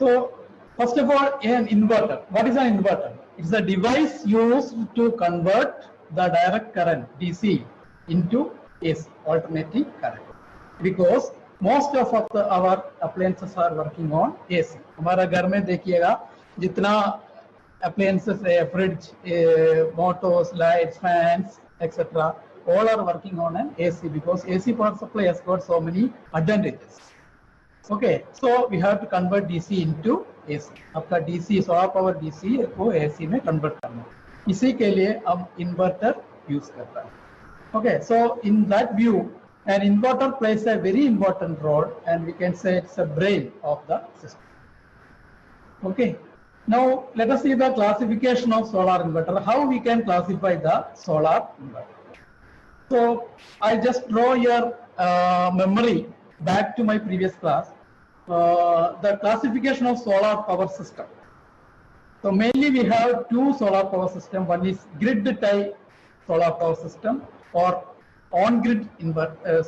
So first of all, an inverter. What is an inverter? It's a device used to convert the direct current DC into AC, alternating current. Because most of our appliances are working on AC. हमारा घर में देखिएगा जितना appliances है, fridge, motors, lights, fans, etc. all are working on an AC because AC power supply has got so many advantages. Okay, so we have to convert DC into AC. आपका DC solar power DC को AC में convert करना, इसी के लिए हम inverter use करता है. Okay, so in that view, an inverter plays a very important role, and we can say it's a brain of the system. Okay, now let us see the classification of solar inverter. How we can classify the solar inverter? So I just draw your memory back to my previous class. The classification of solar power system. So mainly we have two solar power system. One is grid tie solar power system or on-grid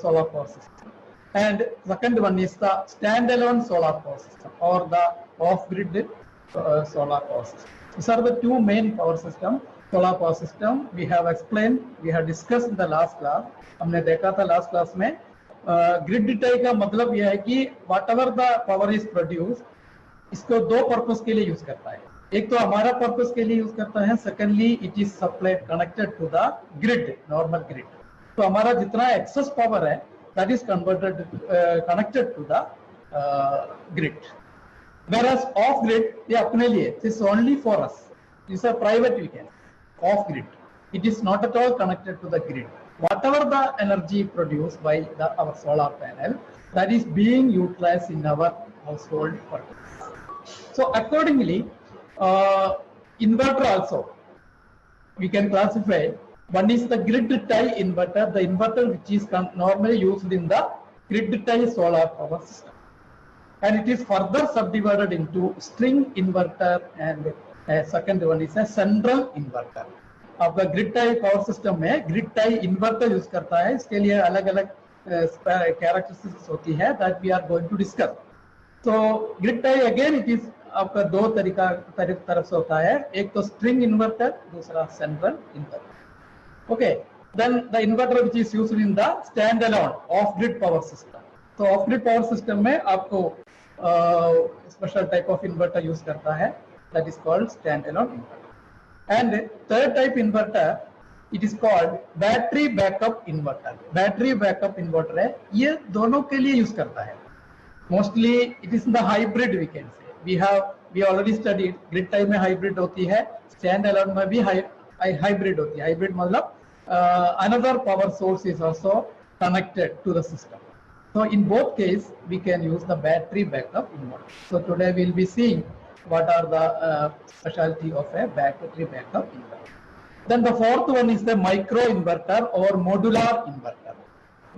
solar power system, and second one is the standalone solar power system or the off-grid solar power system. These are the two main power system. Solar power system we have explained, we have discussed in the last class. हमने देखा था last class में grid tie का मतलब यह है कि what ever the power is produce, इसको दो पर्पस के लिए यूज करता है. एक तो हमारा पर्पस के लिए यूज करता है, secondly it is supplied connected to the grid, normal grid. तो हमारा जितना एक्सेस पावर है that is converted connected to the grid. Whereas off grid ये अपने लिए, it is only for us, it is a private weekend. Off grid, it is not at all connected to the grid. Whatever the energy produced by our solar panel, that is being utilized in our household purpose. So accordingly, inverter also we can classify. One is the grid tie inverter, the inverter which is normally used in the grid tie solar power system, and it is further subdivided into string inverter and second one is a central inverter. आपका grid tie power system में grid tie inverter use करता है, इसके लिए अलग अलग characteristics होती है that we are going to discuss. तो grid tie again it is आपका दो तरफ से होता है, एक तो स्ट्रिंग इन्वर्टर, दूसरा central inverter. Okay, then the inverter which is used in the stand alone off grid power system. तो ऑफ ग्रिड पावर सिस्टम में आपको special type of inverter use करता है, that is called stand alone inverter. And third type inverter, it is called battery backup inverter. Battery backup inverter है, ये दोनों के लिए यूज करता है. Mostly it is in the hybrid we can say. We already studied grid type में hybrid होती है, stand alone में भी hybrid होती है. Hybrid मतलब another power source is also connected to the system. So in both cases we can use the battery backup inverter. So today we will be seeing what are the specialty of a battery backup inverter. Then the fourth one is the micro inverter or modular inverter.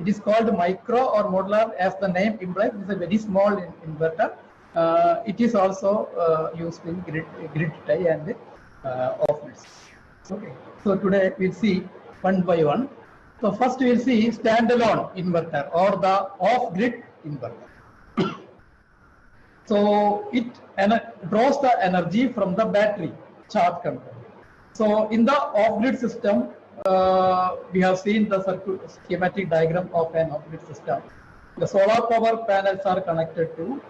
It is called micro or modular as the name implies. It is a very small inverter. It is also used in grid tie and off grid. Okay, so today we'll see one by one. So first we'll see standalone inverter or the off grid inverter. So it draws the energy from the battery charge control. So in the off-grid system, we have seen the schematic diagram of an off-grid system. The solar power panels are connected to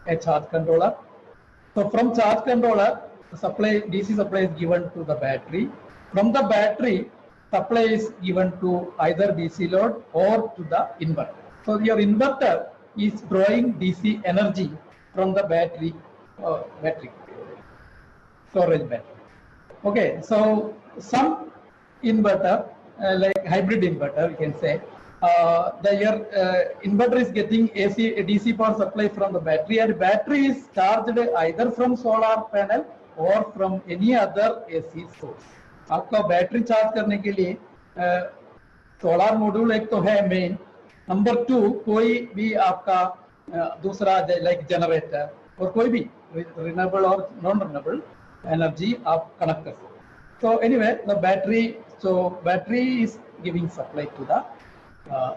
a charge controller. So from charge controller, the supply, DC supply is given to the battery. From the battery, supply is given to either DC load or to the inverter. So your inverter is drawing DC energy from the battery storage battery. Okay, so some inverter like hybrid inverter we can say, your inverter is getting DC power supply from the battery, and battery is charged either from solar panel or from any other AC source. आपका battery charge करने के लिए solar module एक तो है main, number 2 कोई भी आपका दूसरा लाइक जनरेटर और कोई भी रिन्यूएबल और नॉन रिन्यूएबल एनर्जी आप कनेक्ट कर सकते. So anyway, the battery is giving supply to the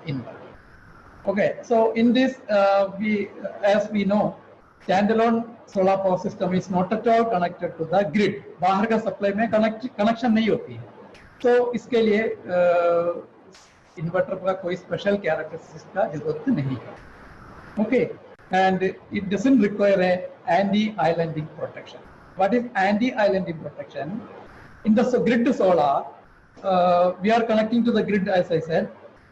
inverter. Okay, so in this as we know, standalone solar power system is not at all connected to the grid. बाहर का supply में connection नहीं होती है, तो इसके लिए inverter का कोई स्पेशल कैरेक्टरिस्टिक्स का जरूरत नहीं है. Okay, and it doesn't require a anti islanding protection. What is anti islanding protection? In the grid solar we are connecting to the grid as I said.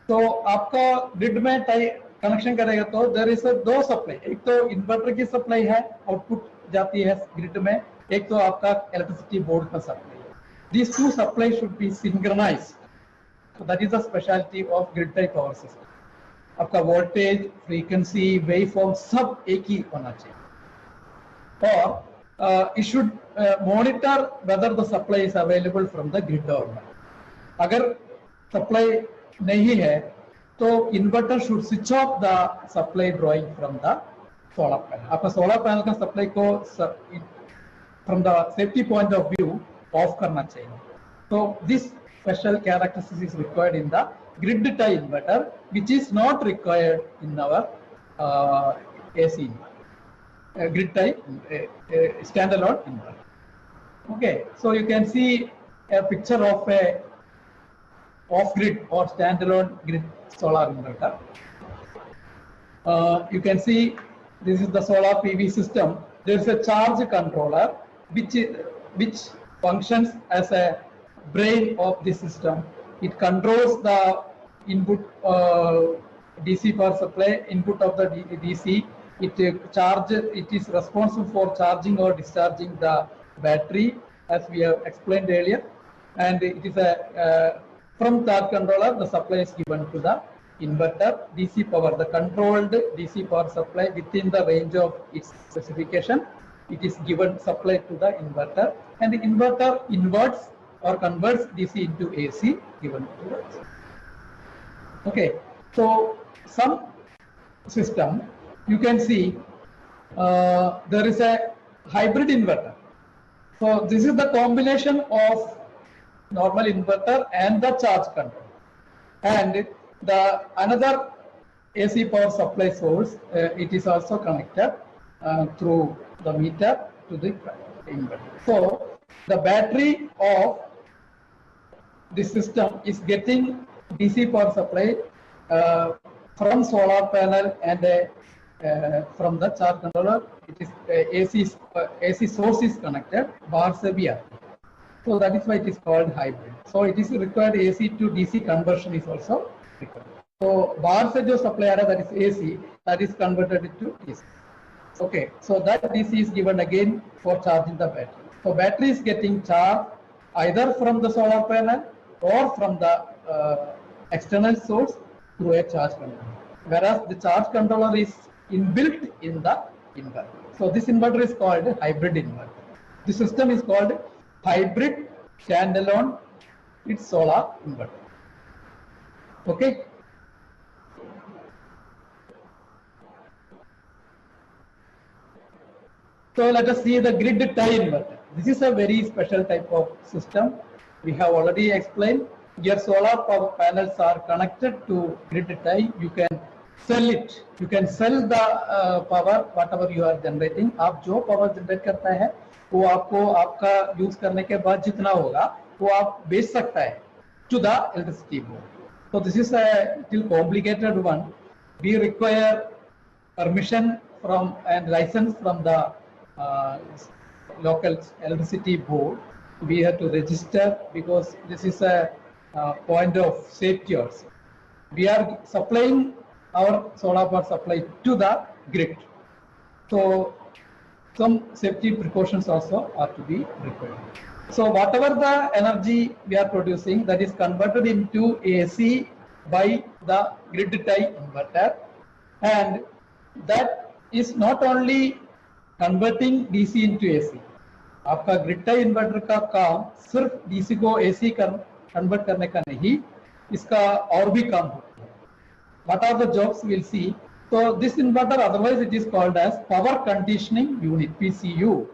तो आपका ग्रिड में connection करेगा तो there is दो supply. एक तो inverter की supply है, आउटपुट जाती है ग्रिड में, एक तो आपका इलेक्ट्रिसिटी बोर्ड का सप्लाई है. These two supplies should be synchronized. So that is the specialty of grid type power system. आपका वोल्टेज, फ्रीक्वेंसी, वेवफॉर्म सब एक ही होना चाहिए. और it should monitor whether the supply is available from the grid or not. अगर supply नहीं है तो inverter should switch off the supply drawing from the solar panel. आपका सोलर पैनल का सप्लाई को from the safety point of view of करना चाहिए. तो this special characteristics is required in the grid tie inverter, which is not required in our AC grid type standalone inverter. Okay, so you can see a picture of a off-grid or standalone grid solar inverter. You can see this is the solar PV system. There is a charge controller which functions as a brain of the system. It controls the input DC power supply, input of the DC. It is responsible for charging or discharging the battery, as we have explained earlier. And it is from that controller the supply is given to the inverter. DC power, the controlled DC power supply within the range of its specification, it is given supply to the inverter, and the inverter inverts or converts DC into AC given to the. Okay, so some system you can see there is a hybrid inverter. So this is the combination of normal inverter and the charge control, and the another AC power supply source. It is also connected through the meter to the inverter. So the battery of the system is getting DC power supply from solar panel and from the charge controller. It is AC source is connected, बाहर से भी आती है. So that is why it is called hybrid. So it is required AC to DC conversion is also required. So बाहर से जो supply आ रहा है, that is AC, that is converted into DC. Okay, so that DC is given again for charging the battery. So battery is getting charged either from the solar panel or from the external source through a charge controller, whereas the charge controller is inbuilt in the inverter. So this inverter is called a hybrid inverter. The system is called hybrid standalone, it's solar inverter. Okay. So let us see the grid tie inverter. This is a very special type of system. We have already explained. Your solar power panels are connected to grid tie. You can sell it. You can sell the power whatever you are generating. आप जो power generate करता है वो आपको आपका use करने के बाद जितना होगा वो आप बेच सकता है to the electricity board. So this is a little complicated one. We require permission from and license from the local electricity board. We have to register because this is a point of safety also. We are supplying our solar power supply to the grid. So some safety precautions also are to be required. So whatever the energy we are producing, that is converted into AC by the grid tie inverter, and that is not only converting DC into AC. आपका grid tie inverter का काम सिर्फ DC को AC convert करने का नहीं, इसका और भी काम होता है. What are the jobs we'll see. So this inverter, otherwise it is called as power conditioning unit, PCU.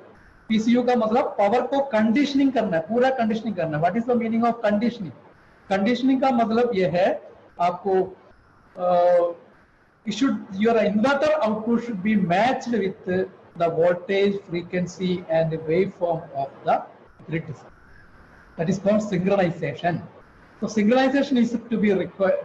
PCU का मतलब पावर को कंडीशनिंग करना है, पूरा कंडीशनिंग करना है. What is the meaning of conditioning? Conditioning का मतलब ये है आपको your inverter output should be matched with the voltage, frequency, and waveform of the grid. That is called synchronization. So synchronization is to be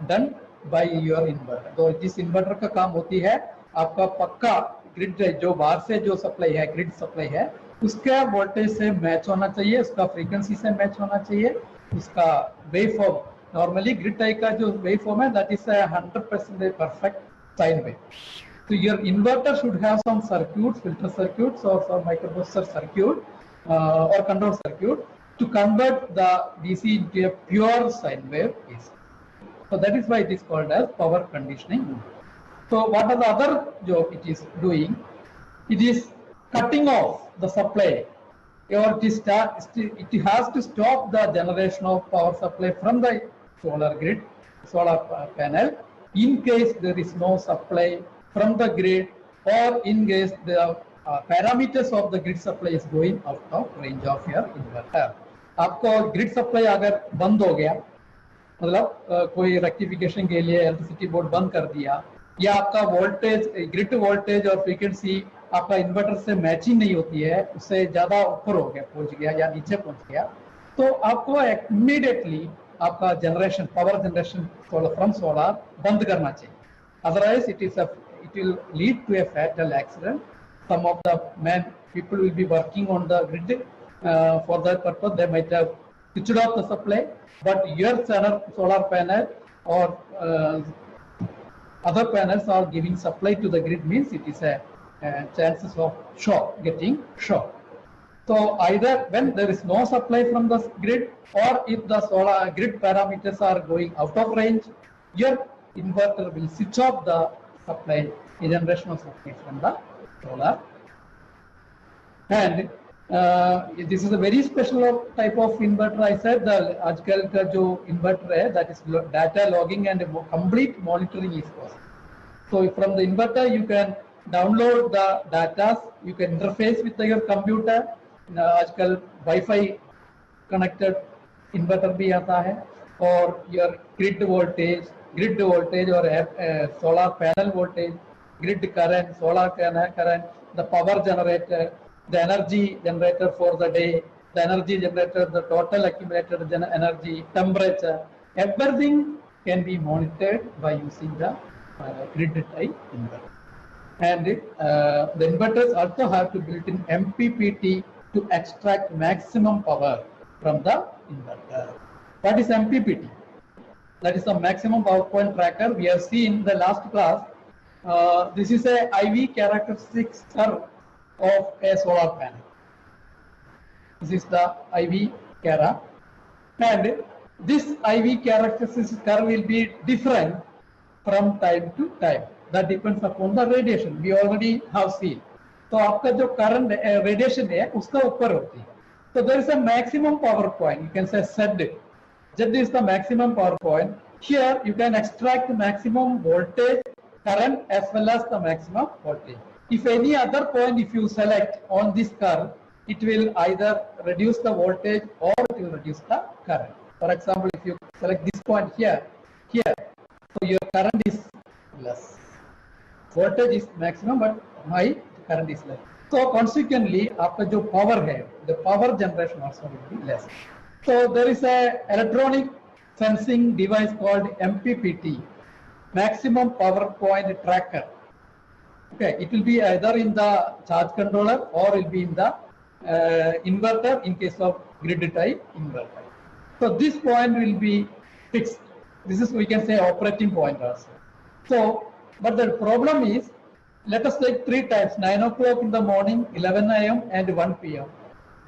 done by your inverter. तो जिस inverter का काम होती है आपका पक्का ग्रिड जो बाहर से जो सप्लाई है ग्रिड सप्लाई है उसका वोल्टेज से मैच होना चाहिए, उसका फ्रीक्वेंसी से मैच होना चाहिए, उसका wave form normally grid type का जो वेव फॉर्म है that is 100% perfect sine wave. So your inverter should have some circuits, filter circuits or some microprocessor circuit or control circuit to convert the DC into a pure sine wave AC. So that is why it is called as power conditioning. So what are the other job it is doing? It is cutting off the supply, or it has to stop the generation of power supply from the solar grid, solar panel, in case there is no supply from the grid, or in case the parameters of the grid supply is going out of range of your inverter. आपको grid supply अगर बंद हो गया, मतलब कोई rectification के लिए electricity board बंद कर दिया, या आपका वोल्टेज ग्रिड वोल्टेज और फ्रीक्वेंसी आपका इन्वर्टर से मैचिंग नहीं होती है, उससे ज्यादा ऊपर हो गया पहुंच गया या नीचे पहुंच गया, तो आपको इमीडिएटली आपका generation power generation from solar बंद करना चाहिए. Otherwise it will lead to a fatal accident. Some of the people will be working on the grid. For that purpose, they might have switched off the supply, but your solar panel or other panels are giving supply to the grid, means it is a chances of getting shock. So either when there is no supply from the grid, or if the solar grid parameters are going out of range, your inverter will switch off the supply, generation of supply from the solar. And this is a very special type of inverter. I said the आजकल का जो inverter है, that is data logging and complete monitoring is possible. So from the inverter you can download the data, you can interface with your computer. आजकल Wi-Fi connected inverter भी आता है, और your grid voltage or solar panel voltage, grid current, solar current, the power generator, the energy generator for the day, the energy generator, the total accumulated energy, temperature, everything can be monitored by using the grid type inverter. And the inverters also have to build in MPPT to extract maximum power from the inverter. What is MPPT? That is the maximum power point tracker. We have seen in the last class. This is a IV characteristics curve of a solar panel. This is the IV cara, and this IV characteristics curve will be different from time to time. That depends upon the radiation. We already have seen. तो आपका जो current radiation है उसका ऊपर होती है. So there is a maximum power point. You can say Z. Z is the maximum power point. Here you can extract the maximum voltage, current, as well as the maximum voltage. If any other point, if you select on this curve, it will either reduce the voltage or it will reduce the current. For example, if you select this point here, so your current is less. Voltage is maximum, but high current is less. So consequently, आपका जो power है, the power generation also will be less. So there is a electronic sensing device called MPPT, maximum power point tracker. Okay, it will be either in the charge controller or it will be in the inverter in case of grid type inverter. So this point will be fixed. This is, we can say, operating point also. So, but the problem is, let us take 3 times, 9 o'clock in the morning, 11 AM and 1 PM.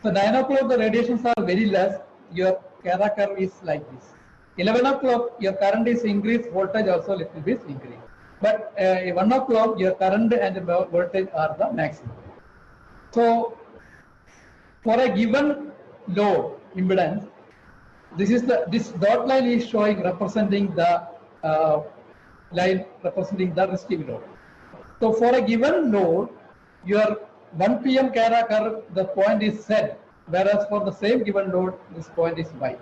So 9 o'clock the radiations are very less, your Cara curve is like this. 11 o'clock your current is increased, voltage also little bit increased. But 1 o'clock your current and voltage are the maximum. So for a given load impedance, this dot line is showing representing the line representing the resistive load. So for a given load, your 1 PM Cara curve, the point is Z, whereas for the same given load, this point is Y.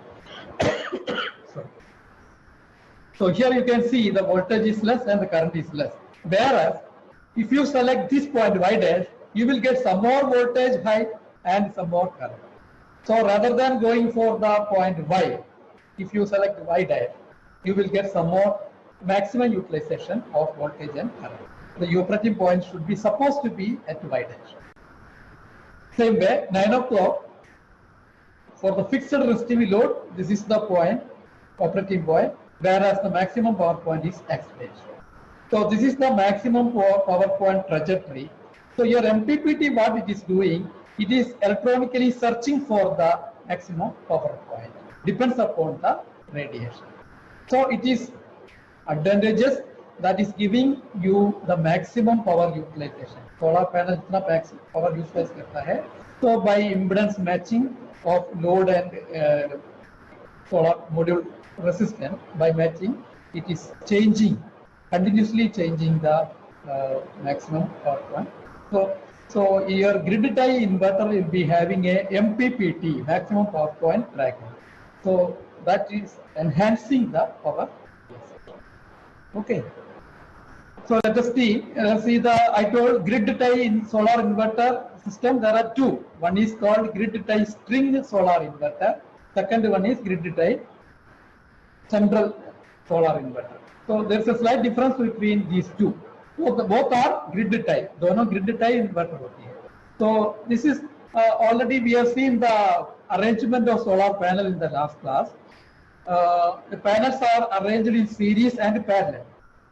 So here you can see the voltage is less and the current is less. Whereas if you select this point Y dash, you will get some more voltage high and some more current. So rather than going for the point Y, if you select Y diode, you will get some more maximum utilization of voltage and current. The operating point should be supposed to be at Y diode. Same way, 9 o'clock, for the fixed resistive load, this is the point, operating point, whereas the maximum power point is X dash. So this is the maximum power point trajectory. So your MPPT, what it is doing, it is electronically searching for the maximum power point. Depends upon the radiation. So it is advantageous, that is giving you the maximum power utilization. Solar panel itna maximum power utilize karta hai. So by impedance matching of load and solar module resistance, by matching, it is changing, continuously changing the maximum power point. So your grid tie inverter will be having a MPPT, maximum power point tracking. So that is enhancing the power. Okay. So let us see. I told grid tie in solar inverter system. There are two. One is called grid tie string solar inverter. Second one is grid tie central solar inverter. So there is a slight difference between these two. So both are grid tie. दोनों grid tie inverter होती है. So this is already we have seen the arrangement of solar panel in the last class. The panels are arranged in series and parallel.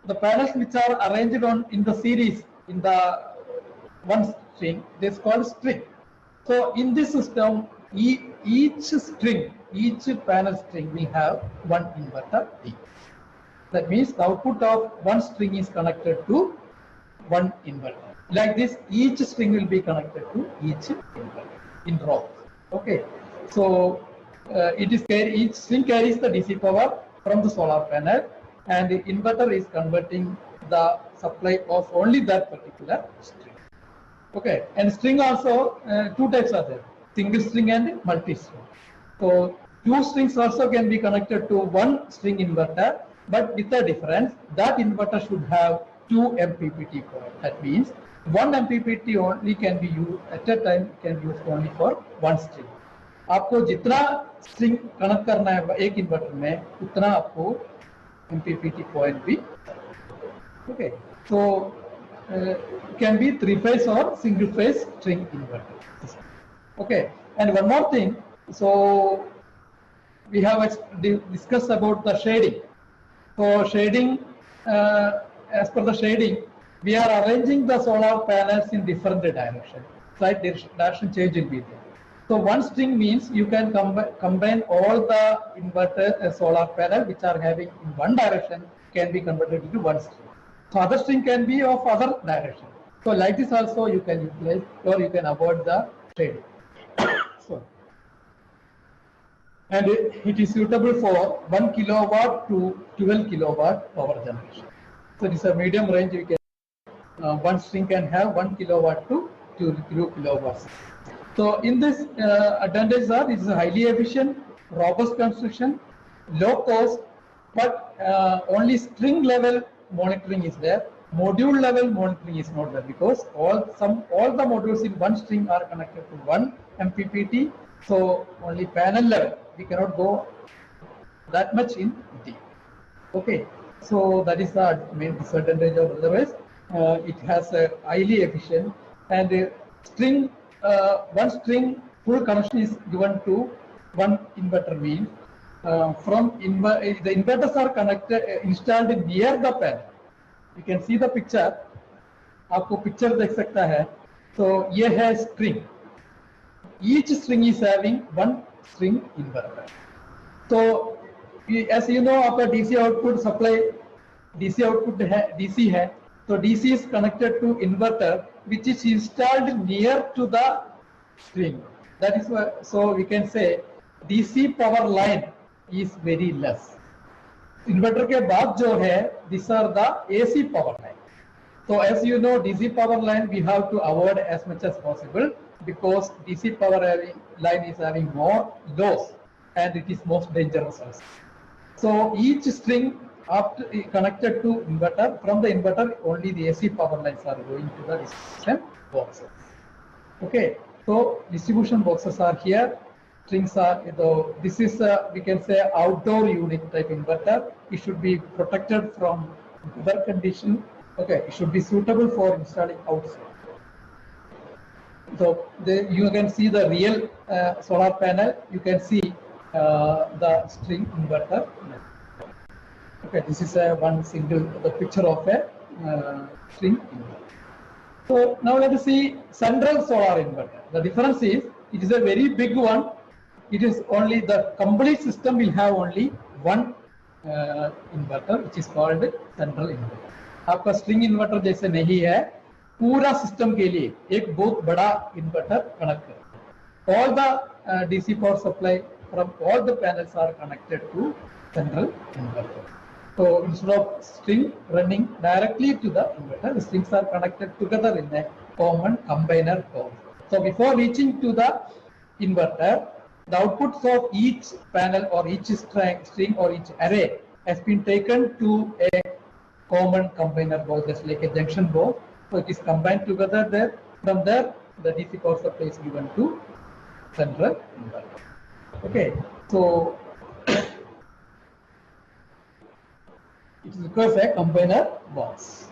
The panels which are arranged in the series in the one string, this is called string. So in this system, each panel string we have one inverter D. That means the output of one string is connected to one inverter. Like this, each string will be connected to each inverter in row. Okay. So each string carries the DC power from the solar panel, and the inverter is converting the supply of only that particular string. Okay, and string also two types are there: single string and multi-string. So two strings also can be connected to one string inverter, but with a difference. That inverter should have two MPPT points. That means one MPPT only can be used at a time, can be used only for one string. आपको जितना string connect करना है एक inverter में, उतना आपको MPPT point भी. Okay, so can be three phase or single phase string inverter. Okay, and one more thing. So we have discussed about the shading. So shading, as per the shading, we are arranging the solar panels in different directions. Slight direction change will be there. So one string means you can combine all the inverter solar panel which are having in one direction can be converted into one string. So other string can be of other direction. So like this also you can utilize, or you can avoid the shading. So, and it is suitable for 1 kilowatt to 12 kilowatt power generation. So this is a medium range. You can one string can have 1 kilowatt to 2 kilowatts. So in this advantages are, it is a highly efficient, robust construction, low cost, but only string level monitoring is there. Module level monitoring is not there, because all the modules in one string are connected to one MPPT. So only panel level, we cannot go that much in deep. Okay, so that is the main disadvantage of otherwise. It has a highly efficient, and string one string full connection is given to one inverter means the inverters are connected installed near the panel. You can see the picture. आपको picture देख सकता है. So ये है string. Each string is having one string inverter. So as you know, आपका DC output supply, DC output है, DC है. So DC is connected to inverter which is installed near to the string. That is why, so we can say DC power line is very less. Inverter के बाद जो है, these are the AC power line. So as you know, DC power line we have to avoid as much as possible, because DC power line is having more loss and it is most dangerous also. So each string after connected to inverter, from the inverter only the AC power lines are going to the distribution boxes. Okay, so distribution boxes are here. Strings are, this is we can say outdoor unit type inverter. It should be protected from weather condition. Okay, it should be suitable for installing outside. So you can see the real solar panel. You can see the string inverter. Okay, this is the picture of a string inverter. So now let us see central solar inverter. The difference is it is a very big one. It is only the complete system will have only one inverter, which is called central inverter. आपका string inverter जैसे नहीं है, पूरा system के लिए एक बहुत बड़ा inverter connect है. All the DC power supply from all the panels are connected to central inverter. So instead of string running directly to the inverter, the strings are connected together in a common combiner core. So before reaching to the inverter, the outputs of each panel or each string or each array has been taken to a common combiner board, just like a junction board. So it is combined together there. From there, the DC power supply is given to central inverter. Okay, so it requires a combiner box.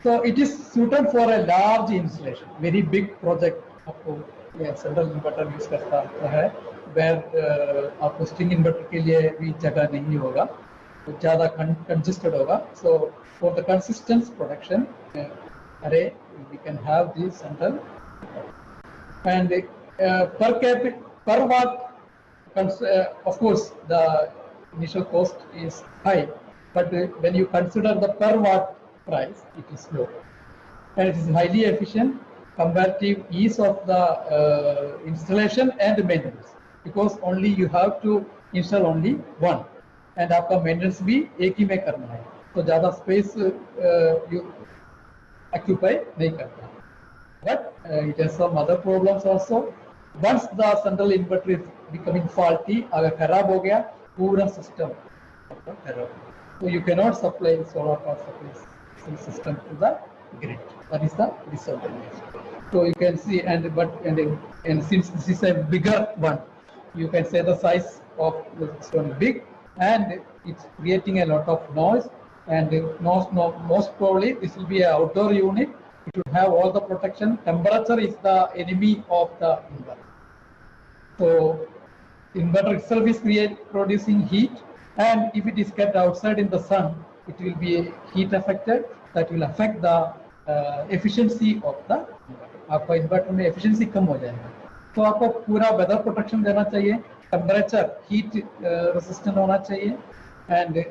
So it is suited for a large installation, very big project. आपको central inverter use करता है, where आपको string inverter के लिए भी जगह नहीं होगा, ज़्यादा congested होगा. So for the consistent production array, we can have this central. And per watt, of course, the initial cost is high. But when you consider the per watt price, it is low. And it is highly efficient, comparative ease of the installation and maintenance. Because only you have to install only one. And आपका maintenance भी एक ही में करना है. तो ज़्यादा space you occupy नहीं करता. But it has some other problems also. Once the central inverter is becoming faulty, अगर खराब हो गया, पूरा system खराब. So you cannot supply solar power supply system to the grid. That is the disadvantage. So you can see, and since this is a bigger one, you can say the size of this one big, and it's creating a lot of noise. And most probably this will be an outdoor unit. It should have all the protection. Temperature is the enemy of the inverter. So inverter itself is producing heat. And if it is kept outside in the sun, it will be heat affected. That will affect the efficiency of the inverter. आपका inverter में efficiency कम हो जाएगा. तो आपको पूरा weather protection देना चाहिए, temperature, heat resistant होना चाहिए, and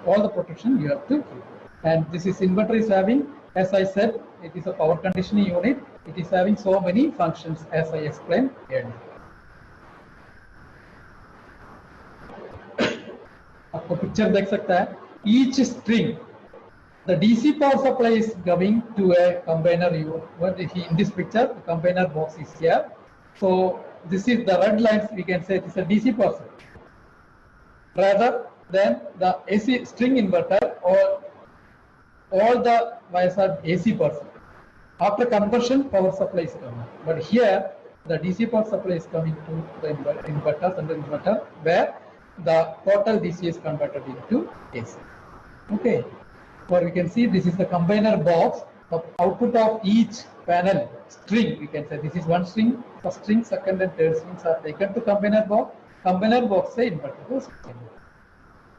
all the protection you have to keep. And this is inverter is having, as I said, it is a power conditioning unit. It is having so many functions as I explained earlier. आपको picture देख सकता है. Each string, the DC power supply is going to a combiner unit. But in this picture, the combiner box is here. So this is the red lines. We can say it is a DC power supply, rather than the AC string inverter, or all the wires are AC power supply. After conversion, power supply is coming. But here, the DC power supply is coming to the inverter, central inverter, where the total DC is converted into AC. Okay, or we can see this is the combiner box. The output of each panel string, we can say this is one string, first string, second and third strings are taken to combiner box. Combiner box say inverter.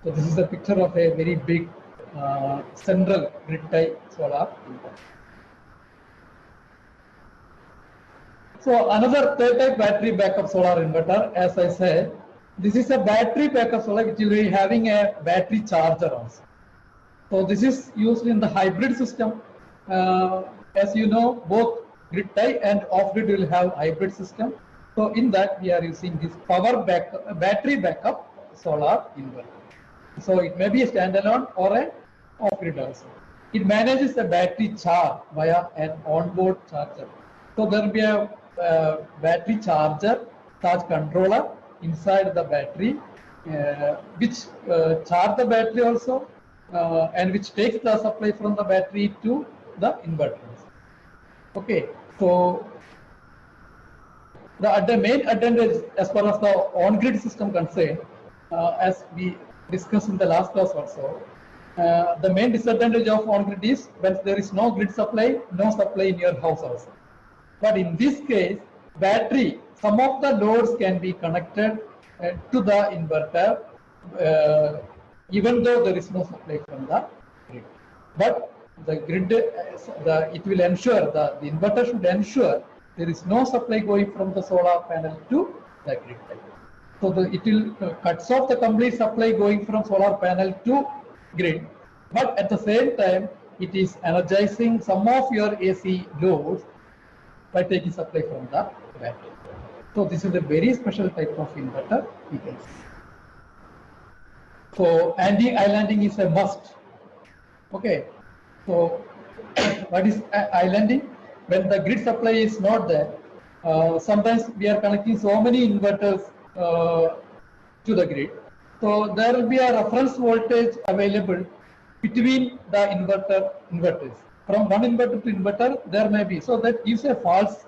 So this is a picture of a very big central grid tie solar inverter. So another third type battery backup solar inverter, as I said, this is a battery backup solar which will be having a battery charger also. So this is used in the hybrid system. As you know, both grid tie and off grid will have hybrid system. So in that we are using this battery backup solar inverter. So it may be a standalone or an off grid also. It manages the battery charge via an onboard charger. So there will be a battery charger, charge controller inside the battery, which charge the battery also, and which takes the supply from the battery to the inverter. Okay, so The main advantage as far as the on-grid system concerned, as we discussed in the last class also, the main disadvantage of on-grid is when there is no grid supply, no supply in your house also. But in this case, battery, some of the loads can be connected to the inverter, even though there is no supply from the grid. But the grid, it will ensure, the inverter should ensure there is no supply going from the solar panel to the grid. So it will cuts off the complete supply going from solar panel to grid. But at the same time, it is energizing some of your AC loads by taking supply from the battery. So this is a very special type of inverter we can see. So anti-islanding is a must. Okay. So what is islanding? When the grid supply is not there, sometimes we are connecting so many inverters to the grid. So there will be a reference voltage available between the inverters. From one inverter to inverter, there may be. So that gives a false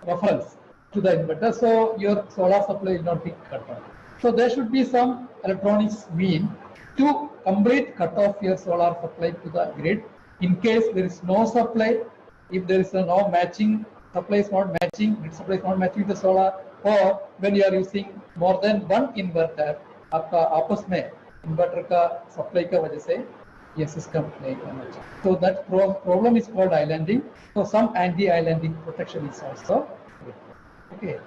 reference to the inverter. So your solar supply will not be cut off. So there should be some electronics mean to complete cut off your solar supply to the grid. In case there is no supply, if there is no matching, supply is not matching, grid supply is not matching the solar, or when you are using more than one inverter, आपका आपस में inverter का supply का वजह से ये system नहीं करना चाहिए. So that problem is called islanding. So some anti-islanding protection is also okay.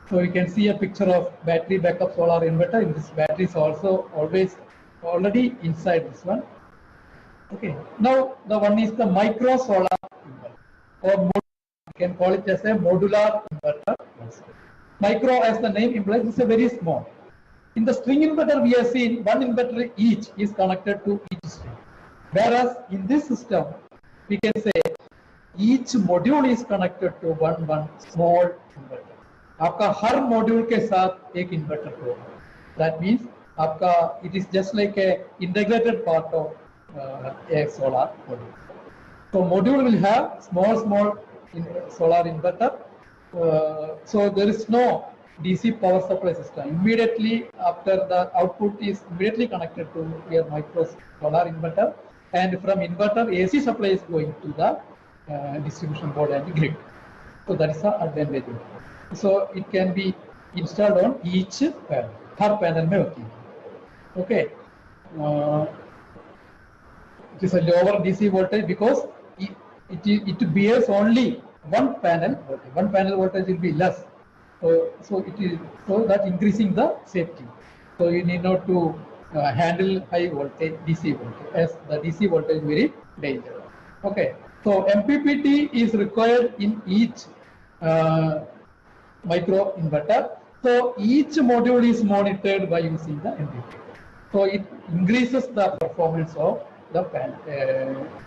So you can see a picture of battery backup solar inverter. In this battery is also already inside this one. Okay. Now the one is the micro solar inverter, or you can call it as a modular inverter. Micro, as the name implies, is a very small. In the string inverter, we have seen one inverter each is connected to each string. Whereas in this system, we can say each module is connected to one small inverter. आपका हर module के साथ एक inverter होगा. That means आपका it is just like a integrated part of a solar module. So module will have small solar inverter. So there is no DC power supply system. Immediately after the output is immediately connected to your micro solar inverter, and from inverter AC supply is going to the distribution board and the grid. So that is the advantage. So it can be installed on each panel. Her panel में होती है. Okay. It is a lower DC voltage because it bears only one panel voltage. One panel voltage will be less. So that increasing the safety. So you need not to handle high voltage DC voltage, as the DC voltage is very dangerous. Okay. So MPPT is required in each micro inverter. So each module is monitored by using the MPPT. So it increases the performance of the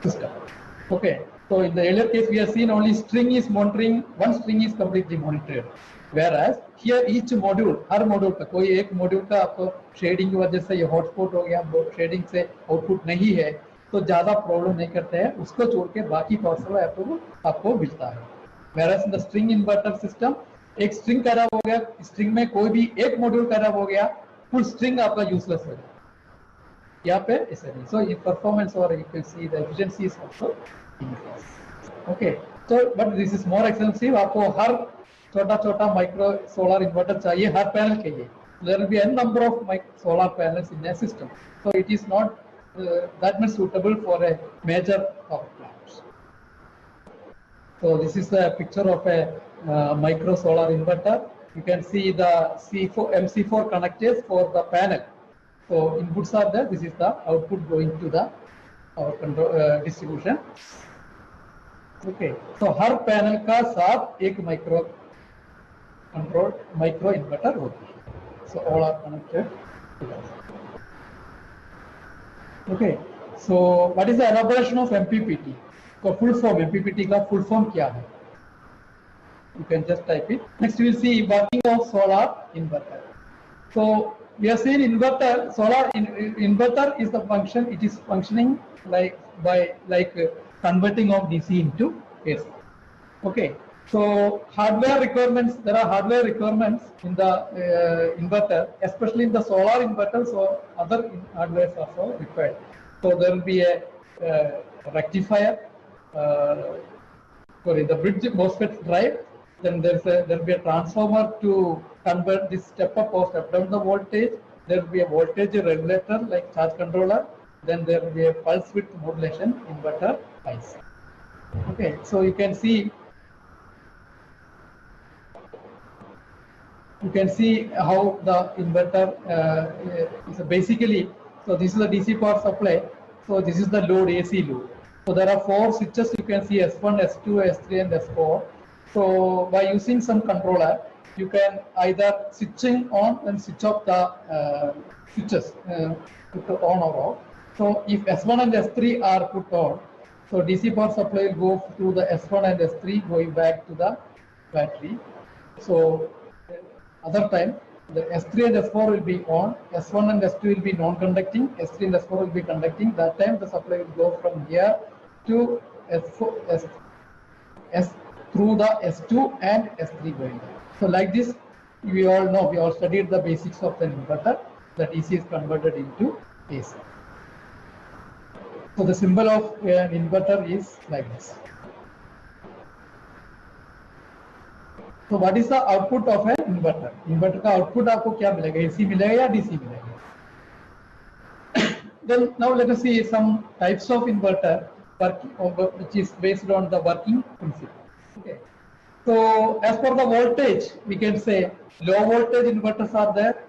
system. Okay. So in the earlier case, we have seen only string is monitoring, one string is completely monitored. Whereas here each module, her module का कोई एक module का आपको shading की वजह से ये hotspot हो गया, shading से output नहीं है, तो ज़्यादा problem नहीं करते हैं, उसको छोड़ के बाकी power supply आपको मिलता है. Whereas in the string inverter system, एक string खराब हो गया, string में कोई भी एक module खराब हो गया, full string आपका useless हो गया. यहाँ पे ऐसा नहीं. So in performance or you can see the efficiency is also increased. Okay. So but this is more expensive. आपको हर छोटा माइक्रो सोलर इन्वर्टर चाहिए हर पैनल के लिए. There will be a number of solar panels in a system. So it is not that much suitable for a major power plant. So this is the picture of a micro solar inverter. You can see the MC4 connectors for the panel. So inputs are there. This is the output going to the power control distribution. Okay. So her panel का साथ एक micro inverter होती है. So all are connected together. Okay. So what is the elaboration of MPPT? So full form MPPT का full form क्या है? You can just type it. Next we will see working of solar inverter. So we have seen inverter, solar inverter is the function. It is functioning like converting of DC into AC. Okay. So hardware requirements, there are hardware requirements in the inverter, especially in the solar inverters, or other hardware are also required. So there will be a rectifier, the bridge MOSFET drive, then there will be a transformer to convert this step up or step down the voltage. There will be a voltage regulator like charge controller. Then there will be a pulse width modulation inverter IC. Okay, so you can see how the inverter is basically. So this is the DC power supply. So this is the load, AC load. So there are 4 switches you can see, S1, S2, S3 and S4. So by using some controller, you can either switching on and switch off the switches, put on or off. So if S1 and S3 are put on, so DC power supply will go through the S1 and S3 going back to the battery. So other time, the S3 and S4 will be on, S1 and S2 will be non-conducting, S3 and S4 will be conducting. That time the supply will go from here to S4, through the S2 and S3 going down. So like this, we all know, we all studied the basics of an inverter, that DC is converted into AC. So the symbol of an inverter is like this. So what is the output of an inverter? Inverter का output आपको क्या मिलेगा? AC मिलेगा या DC मिलेगा? Then now let us see some types of inverter which is based on the working principle. Okay. So as per the voltage, we can say low voltage inverters are there,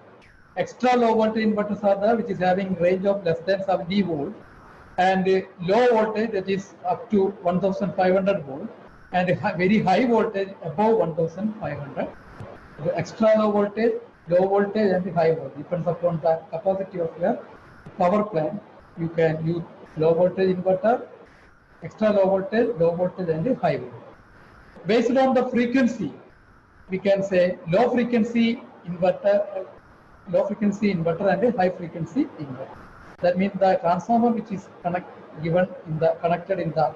extra low voltage inverters are there, which is having range of less than 70 volts, and low voltage, that is up to 1500 volts, and very high voltage above 1500. The extra low voltage, and high voltage depends upon the capacity of your power plant. You can use low voltage inverter, extra low voltage, and high voltage. Based on the frequency, we can say low frequency inverter and a high frequency inverter. That means the transformer which is connected in the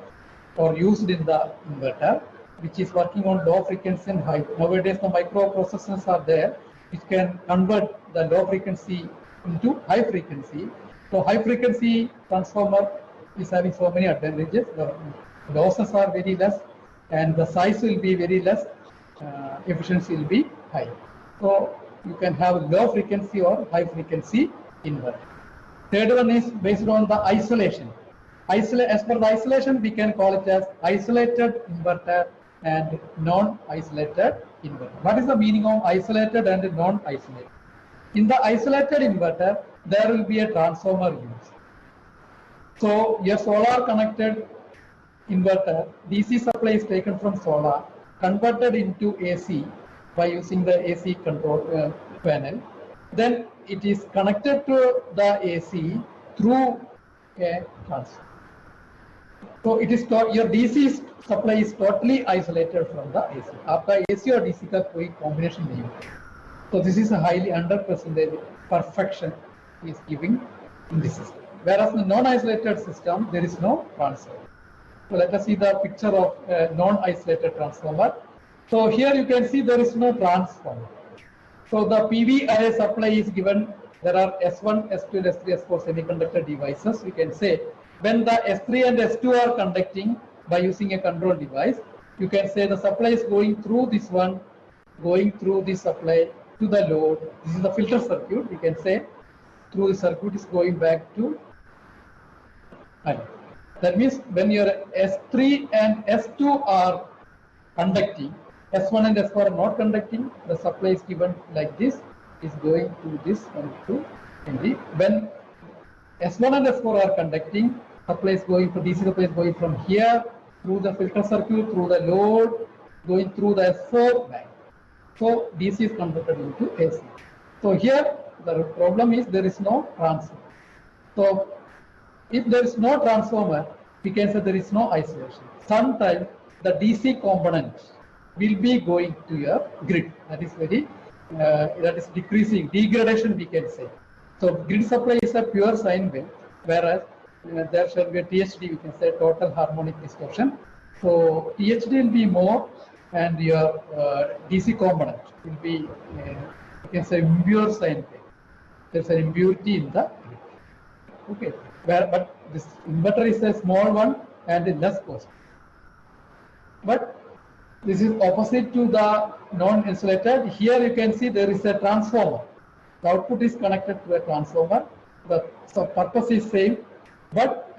or used in the inverter, which is working on low frequency and high. Nowadays the microprocessors are there which can convert the low frequency into high frequency. So high frequency transformer is having so many advantages. The losses are very less and the size will be very less, efficiency will be high. So you can have low frequency or high frequency inverter. Third one is based on the isolation. As per the isolation, we can call it as isolated inverter and non-isolated inverter. What is the meaning of isolated and non-isolated? In the isolated inverter, there will be a transformer used. So your solar connected inverter, DC supply is taken from solar, converted into AC by using the AC control panel. Then it is connected to the AC through a transformer. So it is your DC supply is totally isolated from the AC. आपका AC और DC का कोई combination नहीं होता. So this is a highly 100% perfection is giving in this system. Whereas in the non-isolated system, there is no transformer. So let us see the picture of a non-isolated transformer. So here you can see there is no transformer. So the PV array supply is given. There are S1, S2, S3, S4 semiconductor devices. We can say when the S3 and S2 are conducting by using a control device, you can say the supply is going through this one, going through this supply to the load. This is the filter circuit. We can say through the circuit is going back to array. That means when your S3 and S2 are conducting, S1 and S4 are not conducting, the supply is given like this, is going to this and to ND. When S1 and S4 are conducting, supply is going for DC supply is going from here through the filter circuit, through the load, going through the S4 back. So DC is converted into AC. So here the problem is there is no transformer. So if there is no transformer, we can say there is no isolation. Sometimes the DC component will be going to your grid. That is that is decreasing, degradation we can say. So grid supply is a pure sine wave, whereas there shall be a THD, we can say total harmonic distortion. So THD will be more and your DC component will be, you can say, impure sine wave. There's an impurity in the grid. Okay, but this inverter is a small one and less cost. But this is opposite to the non-insulated. Here you can see there is a transformer. The output is connected to a transformer. The purpose is same, but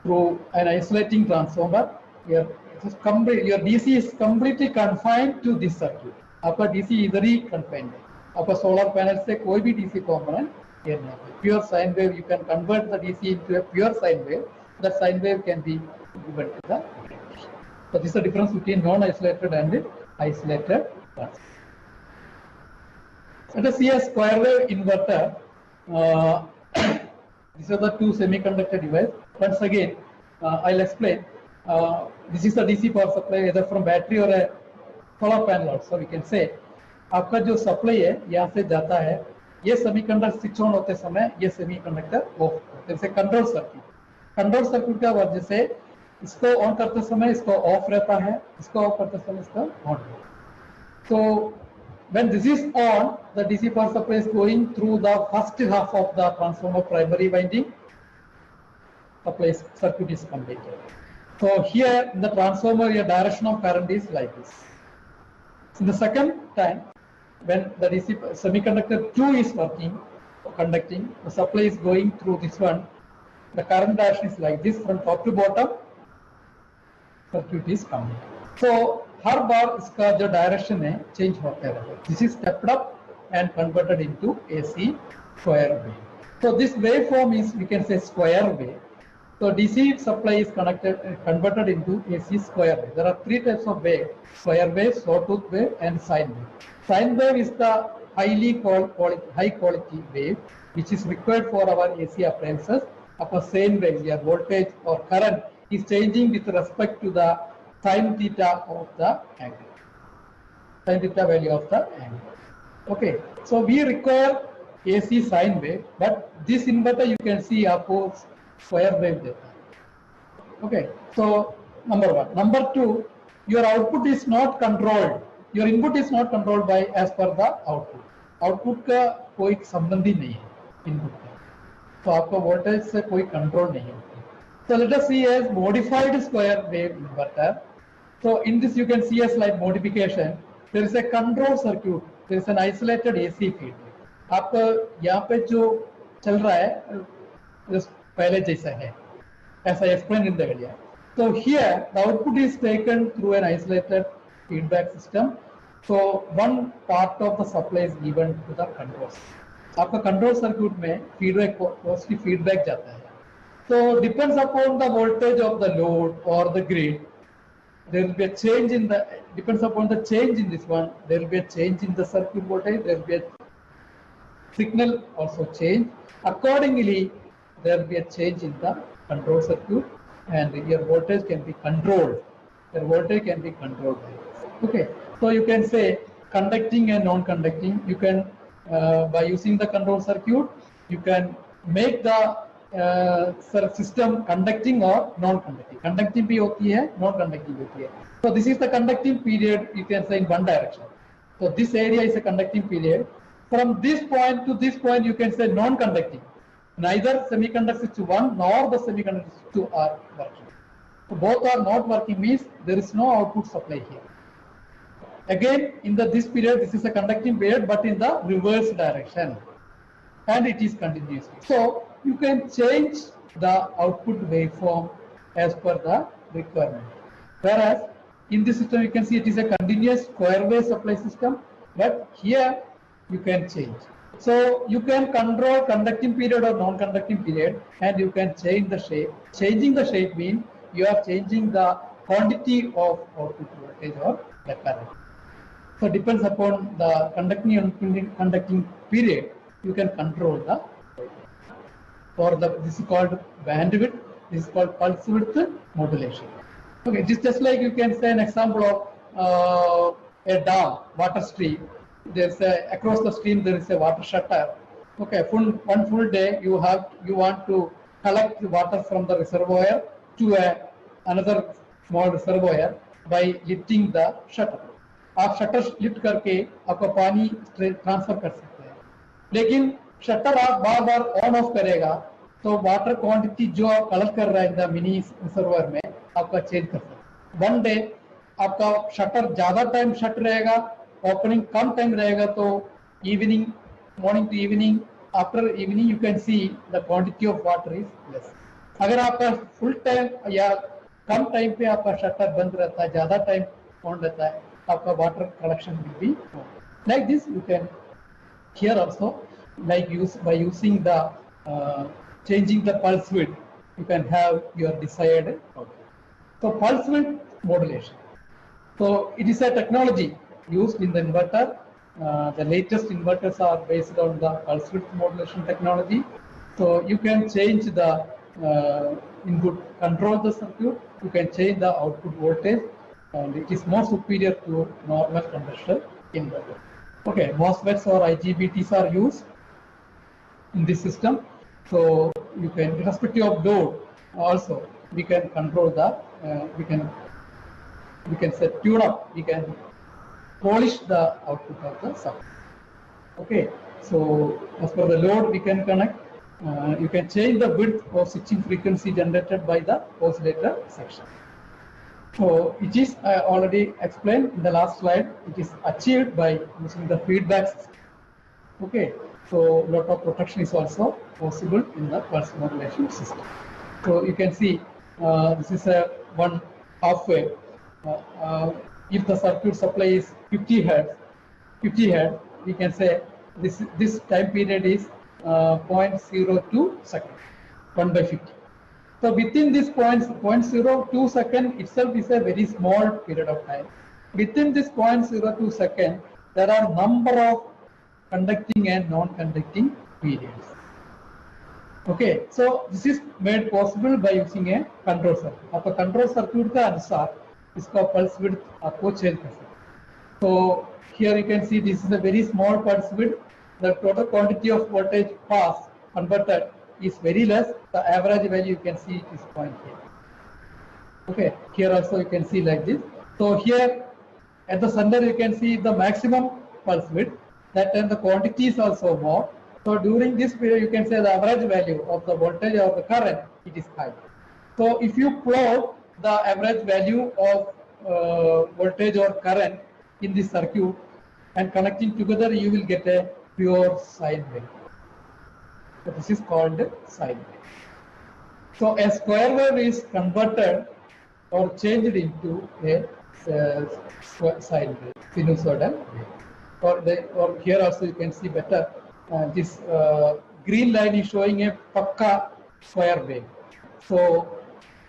through an isolating transformer, your DC is completely confined to this circuit. आपका DC इधर ही confined है. आपका solar panel से कोई भी DC component here नहीं है. Pure sine wave, you can convert the DC into a pure sine wave. That sine wave can be given to the. So this is the difference between non-isolated and isolated transformer. Let us see a square wave inverter. These are the two semiconductor devices. Once again, I'll explain. This is the DC power supply either from battery or a solar panel also. We can say, आपका जो supply है यहाँ से जाता है, ये semiconductor switch on होते समय ये semiconductor off. जैसे control circuit. Control circuit का वजह से इसको on करते समय इसको off रहता है, इसको off करते समय इसको on. So when this is on, the DC power supply is going through the first half of the transformer primary winding. Supply circuit is completed. So here in the transformer, your direction of current is like this. In the second time, when the DC semiconductor 2 is working, conducting, the supply is going through this one. The current direction is like this from top to bottom. Circuit is coming. So हर बार इसका जो direction है change होते रहता है. This is stepped up and converted into AC square wave. So this waveform is, we can say, square wave. So DC supply is converted into AC square wave. There are three types of wave: square wave, sawtooth wave, and sine wave. Sine wave is the high quality wave which is required for our AC appliances. Upper sine wave, your voltage or current is changing with respect to the sin theta of the angle, sin theta value of the angle. Okay, so we require AC sine wave, but this inverter you can see आपको square wave देता है. Okay, so number one. Number two, your output is not controlled. Your input is not controlled by as per the output. Output का कोई संबंधी नहीं है input का. तो आपका voltage से कोई control नहीं है. So let us see as modified square wave inverter. So in this you can see a slight modification. There is a control circuit. There is an isolated AC feed. आपका यहाँ पे जो चल रहा है पहले जैसा है, as I explained in the earlier. So here the output is taken through an isolated feedback system. So one part of the supply is given to the control. आपका control circuit में feedback जाता है. So depends upon the voltage of the load or the grid. There will be a change in the, depends upon the change in this one, there will be a change in the circuit voltage, there will be a signal also change. Accordingly, there will be a change in the control circuit and your voltage can be controlled. Your voltage can be controlled. Okay, so you can say conducting and non-conducting, you can, by using the control circuit, you can make the system conducting or non-conducting. Conducting भी होती है, non-conducting भी होती है. So this is the conducting period, you can say in one direction. So this area is a conducting period. From this point to this point, you can say non-conducting. Neither semiconductor switch 1 nor the semiconductor switch 2 are working. So both are not working means there is no output supply here. Again, in this period, this is a conducting period, but in the reverse direction, and it is continuous. So you can change the output waveform as per the requirement. Whereas in this system, you can see it is a continuous square wave supply system, but here you can change. So you can control conducting period or non-conducting period, and you can change the shape. Changing the shape means you are changing the quantity of output voltage or the current. So depends upon the conducting and conducting period, you can control the. For the, this is called bandwidth, this is called pulse width modulation. Okay, it is just like you can say an example of a dam, water stream. There's a, across the stream there is a water shutter. Okay, one full day you want to collect the water from the reservoir to another small reservoir. by lifting the shutter. आप shutter lift करके आपका पानी transfer कर सकते हैं, लेकिन shutter आप बार बार on off करेगा तो वाटर क्वांटिटी जो आप कलेक्ट कर रहे हैं मिनी रिजर्वर में आपका चेंज कर सकते हैं। वन डे आपका शटर ज्यादा टाइम शट रहेगा, ओपनिंग कम टाइम रहेगा, तो evening morning to evening after evening you can see the quantity of water is less. अगर आपका फुल टाइम या कम टाइम पे आपका शटर बंद रहता है, ज्यादा टाइम ऑन रहता है, आपका water collection will be like this. You can hear also like by using the changing the pulse width, you can have your desired output. So pulse width modulation, so it is a technology used in the inverter. The latest inverters are based on the pulse width modulation technology. So you can change the input, control the circuit, you can change the output voltage, and it is more superior to normal conventional inverter. Okay, MOSFETs or IGBTs are used in this system. So you can, irrespective of load, also we can control the we can set tune up, we can polish the output of the circuit. Okay, so as per the load we can connect, you can change the width of switching frequency generated by the oscillator section. So it is already explained in the last slide, it is achieved by using the feedback system. Okay, so lot of protection is also possible in the pulse modulation system. So you can see this is a one half wave. If the circuit supply is 50 hertz, we can say this time period is 0.02 second, 1/50. So within this 0.02 second itself is a very small period of time. Within this 0.02 second, there are number of conducting and non-conducting periods. Okay, so this is made possible by using a control circuit. आपका control circuit के अनुसार इसका pulse width आपको change कर सकते हैं. So here you can see this is a very small pulse width. The total quantity of voltage passed converted is very less. The average value you can see is 0.8. Okay, here also you can see like this. So here at the center you can see the maximum pulse width. That time the quantity is also more. So during this period you can say the average value of the voltage or the current, it is high. So if you plot the average value of voltage or current in this circuit and connecting together, you will get a pure sine wave. So this is called sine wave. So a square wave is converted or changed into a sine wave, sinusoidal wave. Or here also you can see better, this green line is showing a pakka square wave. So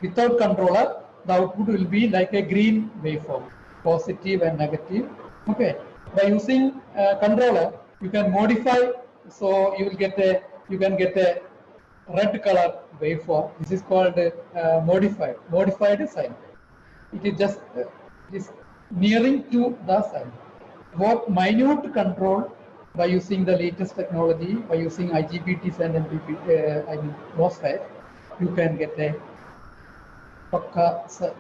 without controller the output will be like a green waveform, positive and negative. Okay, by using controller you can modify, so you can get a red color waveform. This is called modified sine wave. It is just is nearing to the sine wave. For minute control, by using the latest technology, by using IGBTs and MOSFET, you can get a pakka sine.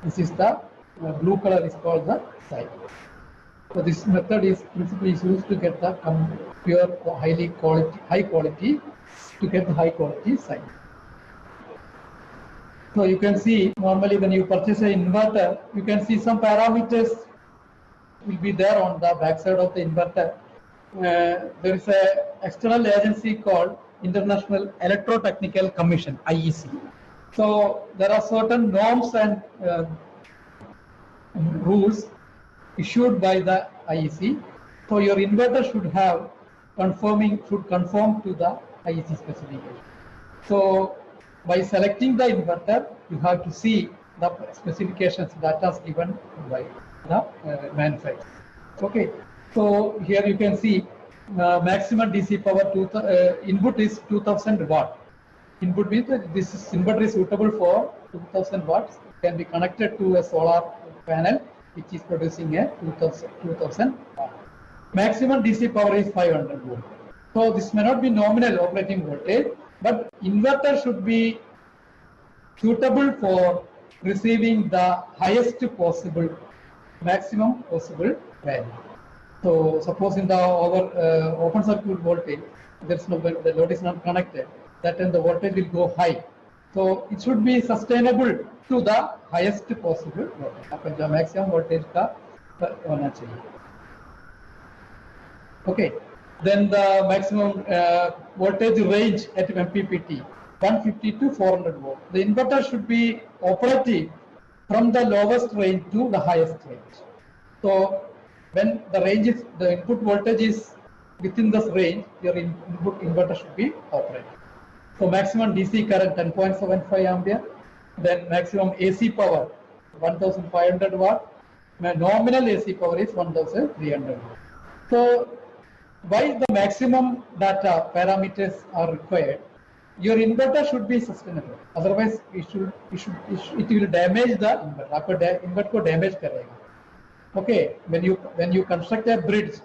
This is the blue color is called the sine. So this method is principally used to get the pure high quality to get the high quality sine. So you can see normally when you purchase an inverter, you can see some parameters will be there on the back side of the inverter. There is a external agency called International Electrotechnical Commission, IEC. So there are certain norms and rules issued by the IEC. So your inverter should conform to the IEC specification. So by selecting the inverter, you have to see the specifications that are given by the manufacturer. Okay, so here you can see maximum DC power input is 2000 watt. Input means that this inverter is suitable for 2000 watts. It can be connected to a solar panel which is producing a 2000 watt. Maximum DC power is 500 volt. So this may not be nominal operating voltage, but inverter should be suitable for receiving the highest possible, maximum possible value. So suppose in the open circuit voltage, there's no, the load is not connected, that time the voltage will go high. So it should be sustainable to the highest possible voltage. The maximum voltage का होना चाहिए. Okay. Then the maximum voltage range at MPPT 150 to 400 volts. The inverter should be operative from the lowest range to the highest range. So when the range is, the input voltage is within this range, your input inverter should be operative. So maximum DC current 10.75 ampere, then maximum AC power 1500 watt, nominal AC power is 1300 watt. So why the maximum data parameters are required? Your inverter should be sustainable. Otherwise, it will damage the inverter. आपको inverter को damage करेगा. Okay, when you construct a bridge,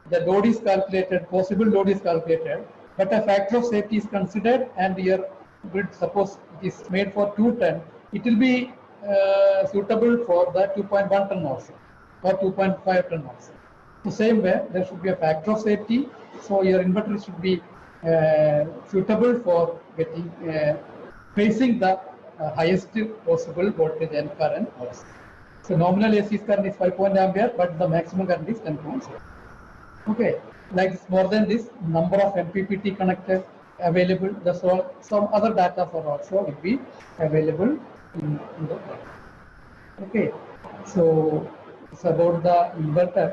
the load is calculated, possible load is calculated, but a factor of safety is considered, and your grid, suppose it is made for 2 ton, it will be suitable for the 2.1 ton also or 2.5 ton also. The same way, there should be a factor of safety, so your inverter should be suitable for getting facing the highest possible voltage and current also. So nominal AC current is 5 ampere, but the maximum current is 10.6. Okay, like more than this, number of MPPT connectors available. That's all. Some other data are also will be available in the. Okay, so it's about the inverter.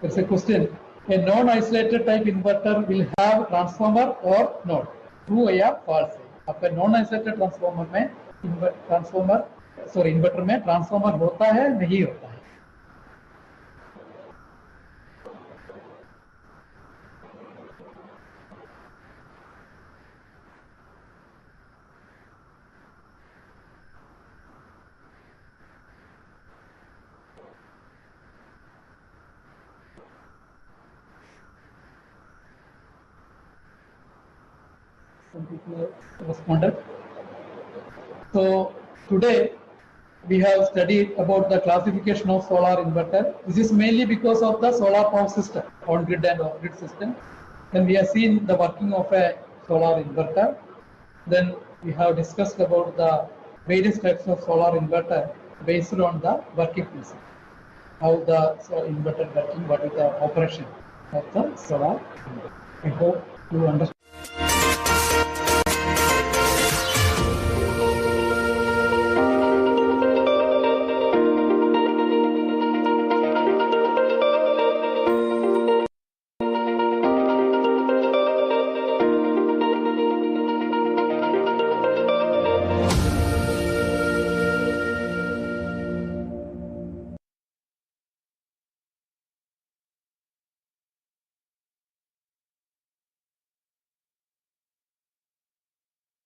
There's a question. A non-isolated type inverter will have transformer or not? True या false है? आपका non-isolated transformer में inverter में transformer होता है नहीं होता है? Some people responded. So today we have studied about the classification of solar inverter. This is mainly because of the solar power system, on grid and off grid system. Then we have seen the working of a solar inverter. Then we have discussed about the various types of solar inverter based on the working principle. How the inverter working, what is the operation of the solar inverter. I hope you understand.